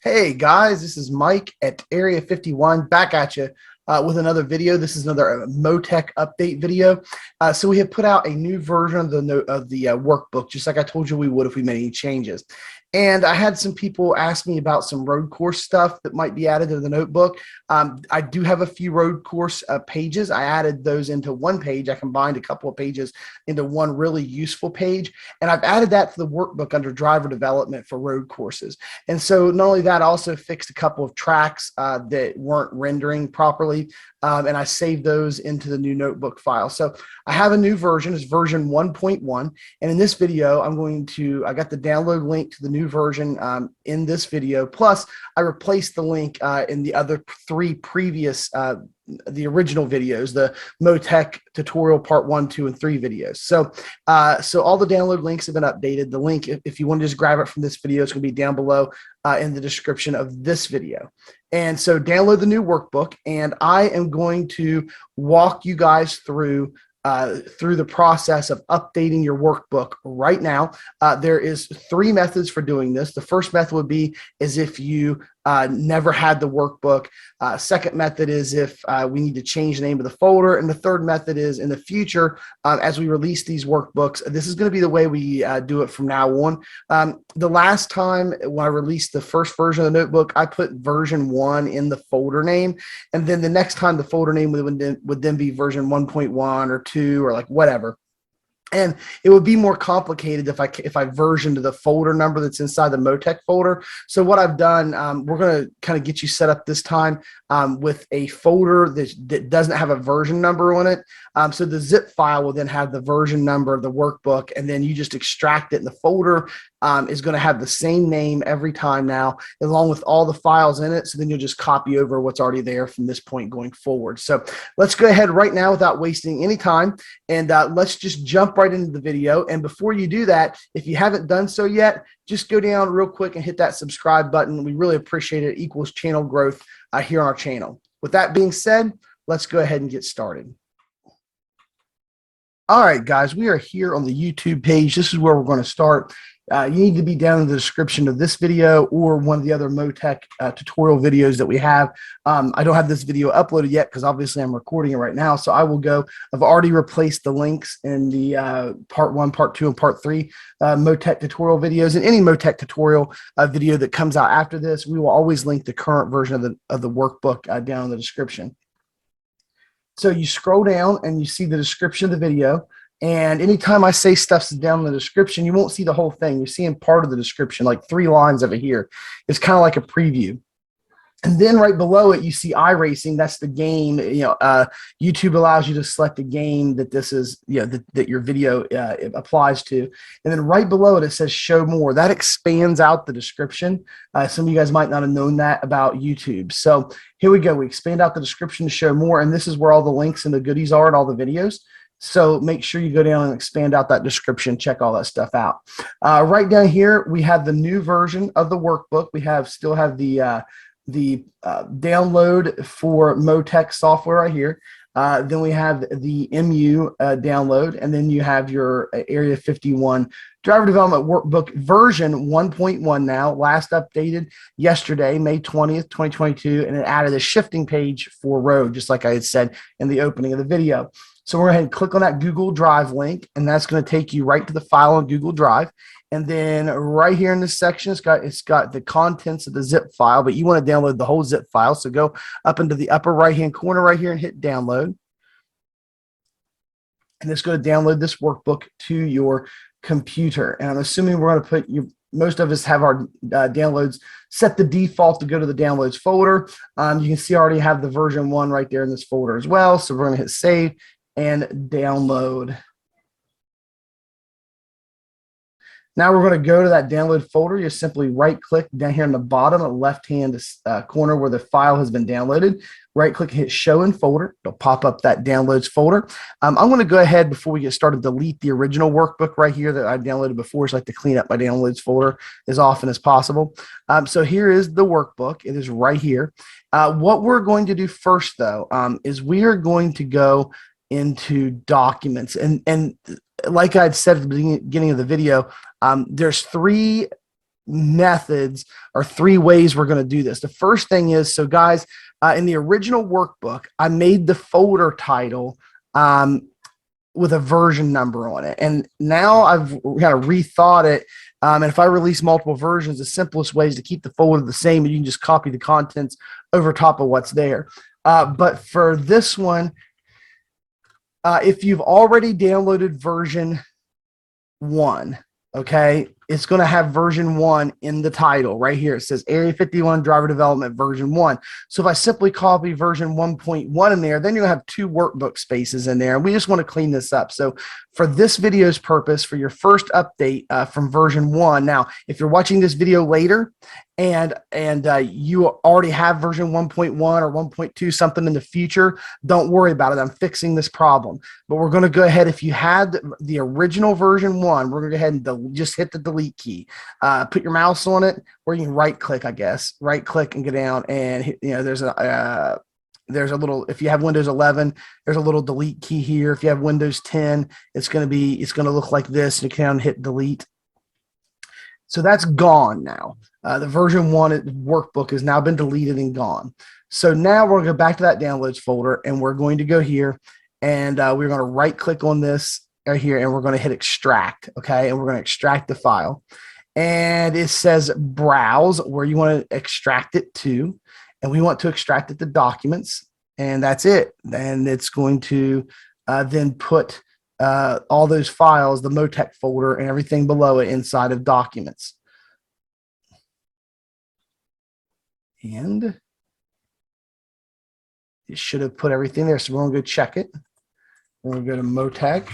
Hey guys, this is Mike at Area 51 back at you with another video. This is another MoTec update video. So we have put out a new version of the workbook, just like I told you we would if we made any changes. And I had some people ask me about some road course stuff that might be added to the notebook. I do have a few road course pages. I added those into one page. I combined a couple of pages into one really useful page. And I've added that to the workbook under driver development for road courses. And so not only that, I also fixed a couple of tracks that weren't rendering properly. And I saved those into the new notebook file. So I have a new version. It's version 1.1. And in this video, I got the download link to the new version in this video. Plus, I replaced the link in the other three previous the original videos, the MoTec tutorial part 1, 2, and 3 videos. So all the download links have been updated. The link, if you want to just grab it from this video, it's going to be down below in the description of this video. And so download the new workbook, and I am going to walk you guys through the process of updating your workbook right now. There is 3 methods for doing this. The first method would be as if you never had the workbook. Second method is if we need to change the name of the folder. And the third method is in the future, as we release these workbooks, this is going to be the way we do it from now on. The last time when I released the first version of the notebook, I put version 1 in the folder name. And then the next time the folder name would then be version 1.1 or 2 or like whatever. And it would be more complicated if I versioned the folder number that's inside the MoTec folder. So what I've done, we're going to kind of get you set up this time with a folder that doesn't have a version number on it. So the zip file will then have the version number of the workbook, and then you just extract it. And the folder is going to have the same name every time now, along with all the files in it. So then you'll just copy over what's already there from this point going forward. So let's go ahead right now without wasting any time, and let's just jump right into the video. And before you do that, if you haven't done so yet, just go down real quick and hit that subscribe button. We really appreciate it. It equals channel growth here on our channel. With that being said, let's go ahead and get started. All right, guys, we are here on the YouTube page. This is where we're going to start. You need to be down in the description of this video or one of the other MoTec tutorial videos that we have. I don't have this video uploaded yet because obviously I'm recording it right now. So I will go. I've already replaced the links in the part 1, part 2, and part 3 MoTec tutorial videos. And any MoTec tutorial video that comes out after this, we will always link the current version of the workbook down in the description. So you scroll down and you see the description of the video. And anytime I say stuff's down in the description, you won't see the whole thing. You're seeing part of the description, like 3 lines of it here. It's kind of like a preview. And then right below it, you see iRacing. That's the game. YouTube allows you to select the game that this is, that your video applies to. And then right below it, it says show more. That expands out the description. Some of you guys might not have known that about YouTube. So here we go. We expand out the description to show more. And this is where all the links and the goodies are and all the videos. So make sure you go down and expand out that description, check all that stuff out. Right down here, we have the new version of the workbook. We still have the download for MoTec software right here. Then we have the MU download, and then you have your Area 51 driver development workbook version 1.1 now, last updated yesterday, May 20th, 2022, and it added a shifting page for road, just like I had said in the opening of the video. So we're going to go ahead and click on that Google Drive link, and that's going to take you right to the file on Google Drive. And then right here in this section, it's got the contents of the zip file, but you want to download the whole zip file. So go up into the upper right-hand corner right here and hit download. And it's going to download this workbook to your computer. And I'm assuming we're going to put most of us have our downloads set the default to go to the downloads folder. You can see I already have the version 1 right there in this folder as well. So we're going to hit save and download. Now we're going to go to that download folder. You simply right click down here in the bottom left hand corner where the file has been downloaded. Right click and hit show in folder. It'll pop up that downloads folder. I'm going to go ahead before we get started, delete the original workbook right here that I downloaded before. So I like to clean up my downloads folder as often as possible. So here is the workbook. It is right here. What we're going to do first though is we are going to go into documents, and like I'd said at the beginning of the video, there's 3 methods or 3 ways we're going to do this. The first thing is, so guys, in the original workbook, I made the folder title with a version number on it. And now I've kind of rethought it. And if I release multiple versions, the simplest way is to keep the folder the same, and you can just copy the contents over top of what's there. But for this one, if you've already downloaded version 1, okay, it's going to have version 1 in the title right here. It says Area 51 Driver Development version 1. So if I simply copy version 1.1 in there, then you're going to have 2 workbook spaces in there. And we just want to clean this up. So for this video's purpose, for your first update from version 1, now, if you're watching this video later and you already have version 1.1 or 1.2, something in the future, don't worry about it. I'm fixing this problem. But we're going to go ahead. If you had the original version 1, we're going to go ahead and just hit the delete key. Put your mouse on it, or you can right click, I guess. Right click and go down, and hit, there's a little, if you have Windows 11, there's a little delete key here. If you have Windows 10, it's going to look like this. You can hit delete. So that's gone now. The version 1 workbook has now been deleted and gone. So now we're going to go back to that downloads folder, and we're going to go here, and we're going to right click on this right here, and we're going to hit extract. Okay. And we're going to extract the file, and it says browse where you want to extract it to. And we want to extract it to documents, and that's it. And it's going to then put all those files, the MoTec folder and everything below it, inside of documents. And it should have put everything there. So we're going to go check it. We're going to go to MoTec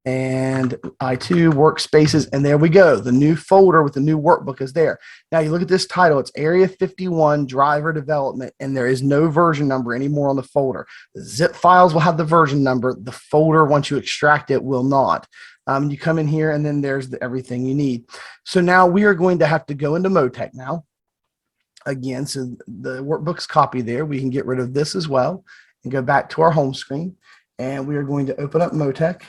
and I2 workspaces, and there we go. The new folder with the new workbook is there. Now you look at this title, it's Area 51 Driver Development, and there is no version number anymore on the folder. The zip files will have the version number. The folder, once you extract it, will not. You come in here, and then there's everything you need. So now we are going to have to go into MoTec now. Again, so the workbook's copy there. We can get rid of this as well and go back to our home screen, and we are going to open up MoTec.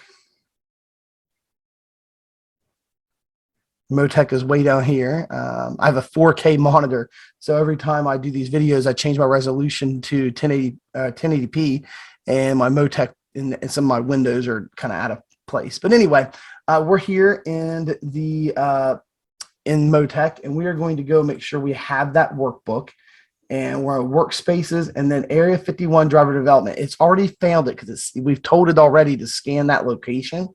MoTec is way down here. I have a 4K monitor, so every time I do these videos, I change my resolution to 1080p, and my MoTec and some of my windows are kind of out of place. But anyway, we're here in MoTec, and we are going to go make sure we have that workbook, and we're on workspaces, and then Area 51 Driver Development. It's already found it because we've told it already to scan that location.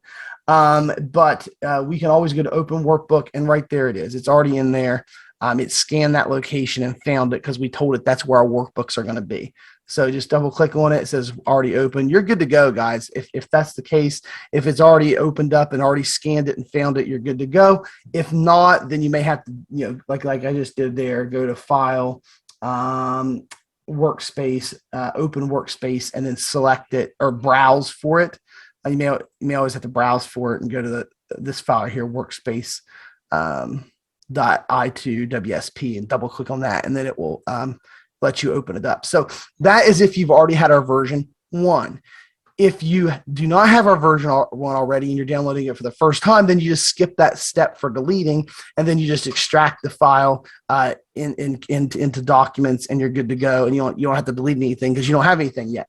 But we can always go to open workbook, and right there it is. It's already in there. It scanned that location and found it because we told it that's where our workbooks are going to be. So just double click on it. It says already open. You're good to go, guys. If that's the case, if it's already opened up and already scanned it and found it, you're good to go. If not, then you may have to, like I just did there, go to File, Workspace, Open Workspace, and then select it or browse for it. You may always have to browse for it and go to this file here, workspace .i2.wsp, and double click on that, and then it will let you open it up. So that is if you've already had our version 1. If you do not have our version 1 already and you're downloading it for the first time, then you just skip that step for deleting, and then you just extract the file into documents, and you're good to go, and you don't have to delete anything because you don't have anything yet.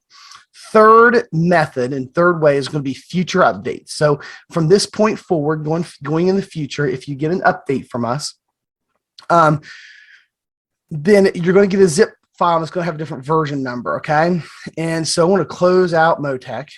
Third method and third way is going to be future updates. So from this point forward, going in the future, if you get an update from us, then you're going to get a zip file that's going to have a different version number, okay? And so I want to close out MoTec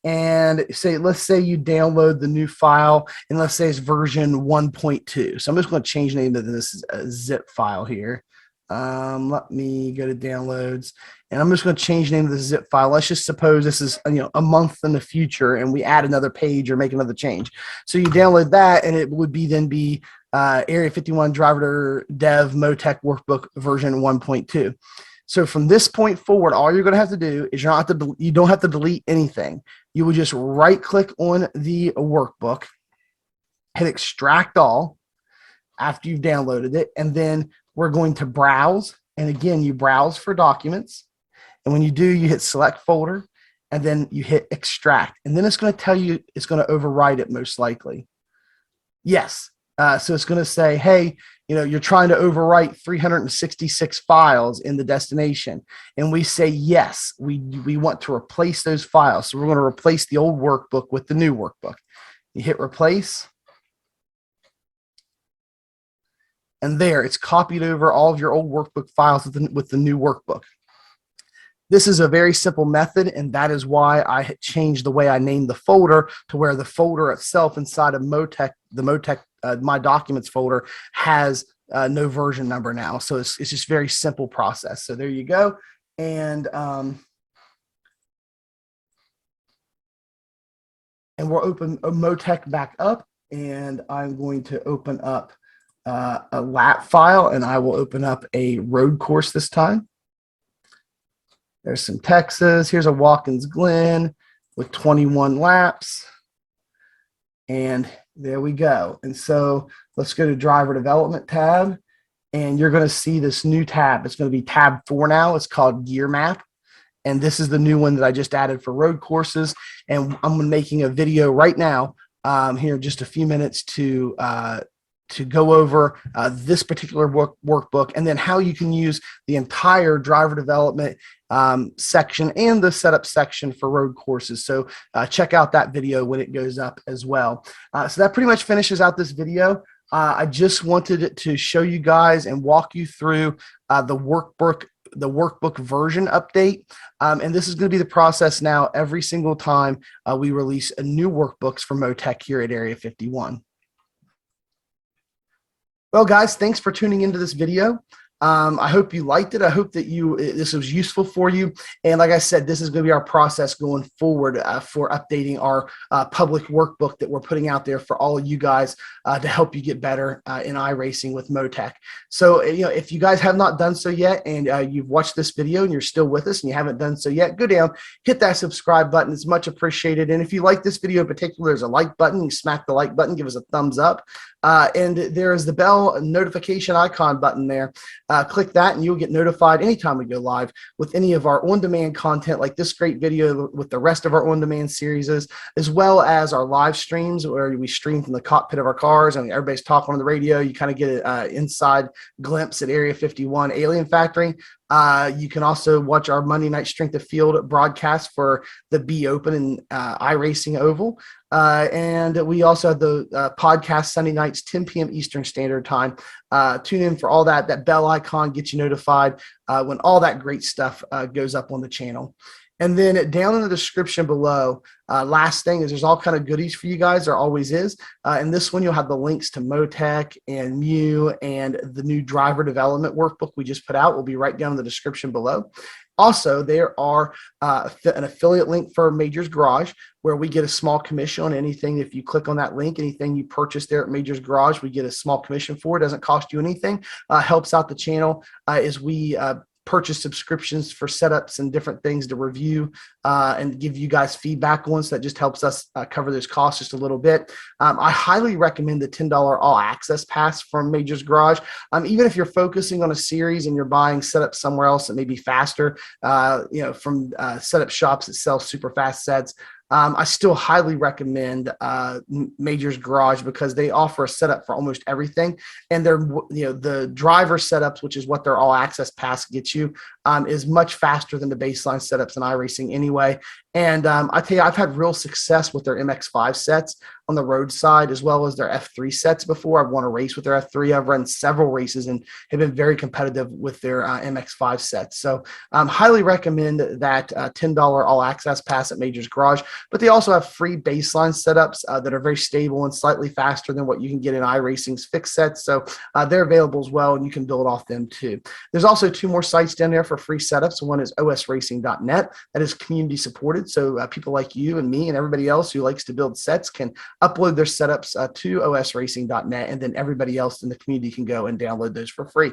and let's say you download the new file, and let's say it's version 1.2. So I'm just going to change the name of this zip file here. Let me go to downloads, and I'm just going to change the name of the zip file. Let's just suppose this is a month in the future, and we add another page or make another change. So you download that, and it would then be Area 51 Driver Dev MoTec Workbook version 1.2. So from this point forward, all you're going to have to do is you don't have to delete anything. You would just right click on the workbook, hit extract all after you've downloaded it, and then we're going to browse. And again, you browse for documents. And when you do, you hit select folder, and then you hit extract. And then it's going to tell you it's going to overwrite it most likely. Yes. So it's going to say, hey, you're trying to overwrite 366 files in the destination. And we say, yes, we want to replace those files. So we're going to replace the old workbook with the new workbook. You hit replace. And there, it's copied over all of your old workbook files with the new workbook. This is a very simple method, and that is why I changed the way I named the folder to where the folder itself inside of MoTec, the MoTec My Documents folder, has no version number now. So it's just very simple process. So there you go. And we'll open MoTec back up, and I'm going to open up a lap file, and I will open up a road course this time. There's some Texas. Here's a Watkins Glen with 21 laps. And there we go. And so let's go to driver development tab. And you're going to see this new tab. It's going to be tab 4 now. It's called Gear Map. And this is the new one that I just added for road courses. And I'm making a video right now here in just a few minutes to go over this particular workbook, and then how you can use the entire driver development section and the setup section for road courses. So check out that video when it goes up as well. So that pretty much finishes out this video. I just wanted to show you guys and walk you through the workbook version update. And this is going to be the process now every single time we release a new workbooks for MoTec here at Area 51. Well, guys, thanks for tuning into this video. I hope you liked it. I hope that this was useful for you. And like I said, this is going to be our process going forward for updating our public workbook that we're putting out there for all of you guys to help you get better in iRacing with MoTec. So, if you guys have not done so yet, and you've watched this video and you're still with us and you haven't done so yet, go down, hit that subscribe button. It's much appreciated. And if you like this video in particular, there's a like button. You smack the like button, give us a thumbs up. And there is the bell notification icon button there. Click that and you'll get notified anytime we go live with any of our on-demand content, like this great video with the rest of our on-demand series, as well as our live streams where we stream from the cockpit of our cars and everybody's talking on the radio. You kind of get an inside glimpse at Area 51 Alien Factory. You can also watch our Monday Night Strength of Field broadcast for the B Open and iRacing Oval. And we also have the podcast Sunday nights, 10 p.m. Eastern Standard Time. Tune in for all that. That bell icon gets you notified when all that great stuff goes up on the channel. And then down in the description below, last thing is there's all kind of goodies for you guys. There always is. And this one, you'll have the links to MoTec and Mew and the new driver development workbook we just put out. Will be right down in the description below. Also, there are an affiliate link for Major's Garage, where we get a small commission on anything. If you click on that link, anything you purchase there at Major's Garage, we get a small commission for. It doesn't cost you anything. Helps out the channel as we purchase subscriptions for setups and different things to review and give you guys feedback on. So that just helps us cover those costs just a little bit. I highly recommend the $10 all access pass from Major's Garage. Even if you're focusing on a series and you're buying setups somewhere else that may be faster, from setup shops that sell super fast sets, I still highly recommend Major's Garage because they offer a setup for almost everything, and they're the driver setups, which is what their all access pass gets you, is much faster than the baseline setups in iRacing anyway. And I tell you, I've had real success with their MX5 sets on the road side, as well as their F3 sets before. I've won a race with their F3. I've run several races and have been very competitive with their MX5 sets. So highly recommend that $10 all access pass at Major's Garage. But they also have free baseline setups that are very stable and slightly faster than what you can get in iRacing's fixed sets. So they're available as well, and you can build off them too. There's also 2 more sites down there for free setups. One is osracing.net. That is community supported. So people like you and me and everybody else who likes to build sets can upload their setups to osracing.net, and then everybody else in the community can go and download those for free.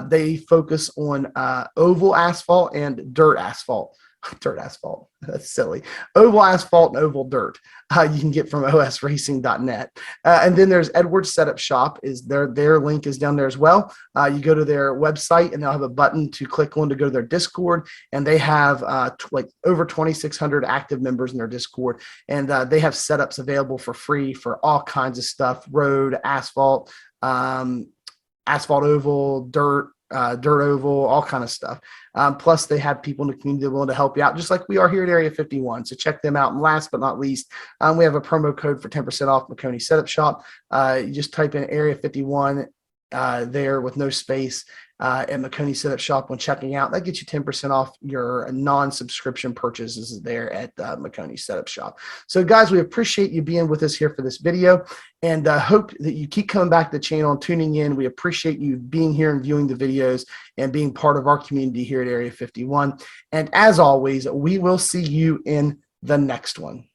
They focus on oval asphalt and dirt asphalt. dirt asphalt. That's silly. Oval asphalt and oval dirt. You can get from osracing.net. And then there's Edwards Setup Shop. Is their link is down there as well. You go to their website and they'll have a button to click on to go to their Discord. And they have like over 2,600 active members in their Discord. And they have setups available for free for all kinds of stuff: road, asphalt, asphalt oval, dirt, dirt oval, all kind of stuff. Plus, they have people in the community willing to help you out, just like we are here at Area 51. So check them out. And last but not least, we have a promo code for 10% off Maconi Setup Shop. You just type in Area 51 there with no space at Maconi Setup Shop when checking out. That gets you 10% off your non-subscription purchases there at Maconi Setup Shop. So guys, we appreciate you being with us here for this video, and hope that you keep coming back to the channel and tuning in. We appreciate you being here and viewing the videos and being part of our community here at Area 51. And as always, we will see you in the next one.